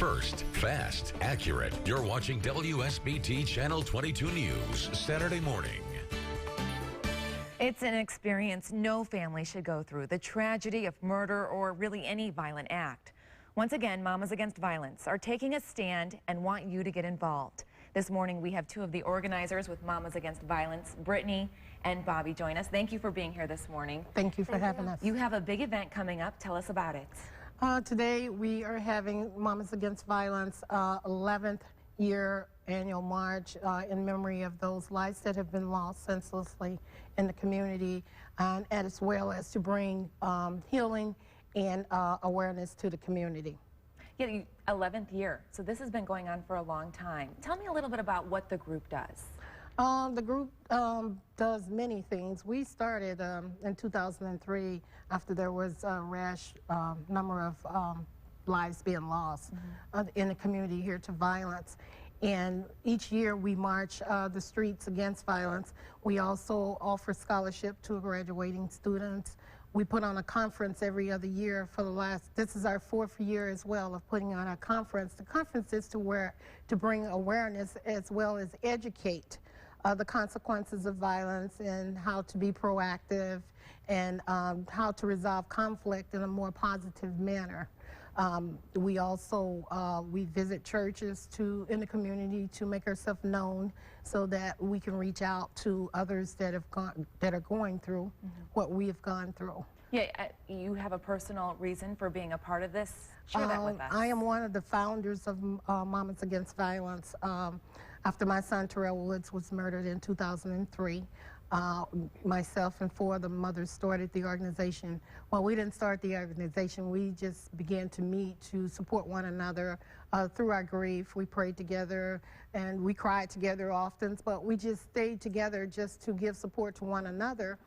First, fast, accurate. You're watching WSBT Channel 22 News, Saturday morning. It's an experience no family should go through, the tragedy of murder or really any violent act. Once again, Mamas Against Violence are taking a stand and want you to get involved. This morning, we have two of the organizers with Mamas Against Violence, Brittany and Bobby, join us. Thank you for being here this morning. Thank you for having us. You have a big event coming up. Tell us about it. Today, we are having Mamas Against Violence 11th year annual march in memory of those lives that have been lost senselessly in the community, and as well as to bring healing and awareness to the community. Yeah, 11th year, so this has been going on for a long time. Tell me a little bit about what the group does. The group does many things. We started in 2003 after there was a rash number of lives being lost in the community here to violence. And each year we march the streets against violence. We also offer scholarship to graduating students. We put on a conference every other year for the last, this is our 4th year as well of putting on a conference. The conference is to bring awareness as well as educate the consequences of violence and how to be proactive and how to resolve conflict in a more positive manner. We also we visit churches in the community to make ourselves known so that we can reach out to others that are going through what we have gone through. Yeah, you have a personal reason for being a part of this? Share that with us. I am one of the founders of Mamas Against Violence. After my son Terrell Woods was murdered in 2003, myself and 4 of the mothers started the organization. Well, we didn't start the organization. We just began to meet to support one another through our grief. We prayed together and we cried together often, but we just stayed together just to give support to one another.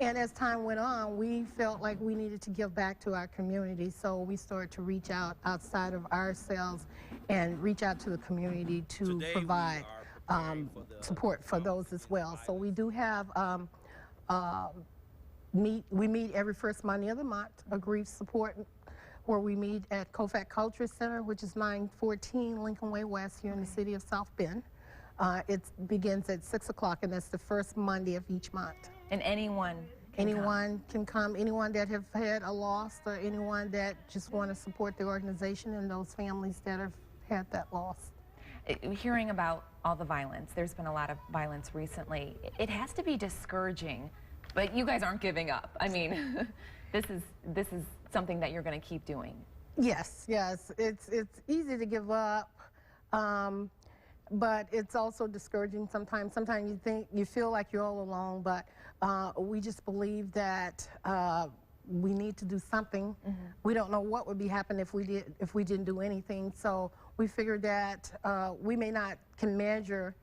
And as time went on, we felt like we needed to give back to our community, so we started to reach out outside of ourselves and reach out to the community to provide support for those as well. So we do have we meet every first Monday of the month, a grief support, where we meet at Kofak Culture Center, which is 914 Lincoln Way West here in the city of South Bend. It begins at 6 o'clock, and that's the first Monday of each month. And anyone can come. Anyone that have had a loss, or anyone that just want to support the organization and those families that have had that loss. Hearing about all the violence, there's been a lot of violence recently. It has to be discouraging, but you guys aren't giving up. I mean, this is something that you're going to keep doing. Yes, yes. It's easy to give up. But it's also discouraging sometimes. Sometimes you feel like you're all alone, but we just believe that we need to do something. We don't know what would be happening if we didn't do anything. So we figured that we may not can measure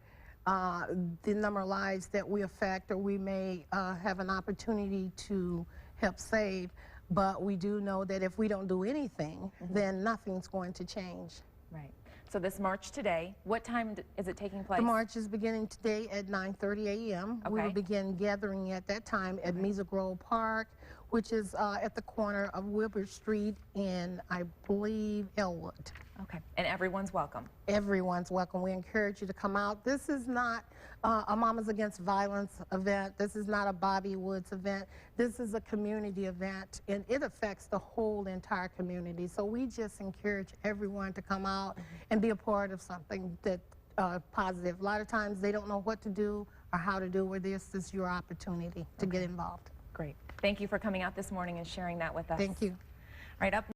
the number of lives that we affect, or we may have an opportunity to help save, but we do know that if we don't do anything, then nothing's going to change. Right. So this march today, what time is it taking place? The march is beginning today at 9:30 a.m. Okay. We will begin gathering at that time at Mesa Grove Park, which is at the corner of Wilbur Street and I believe Elwood. Okay, and everyone's welcome. Everyone's welcome. We encourage you to come out. This is not a Mamas Against Violence event. This is not a Bobby Woods event. This is a community event, and it affects the whole entire community. So we just encourage everyone to come out and be a part of something that positive. A lot of times they don't know what to do or how to do it. This is your opportunity to get involved. Great. Thank you for coming out this morning and sharing that with us. Thank you. Right up.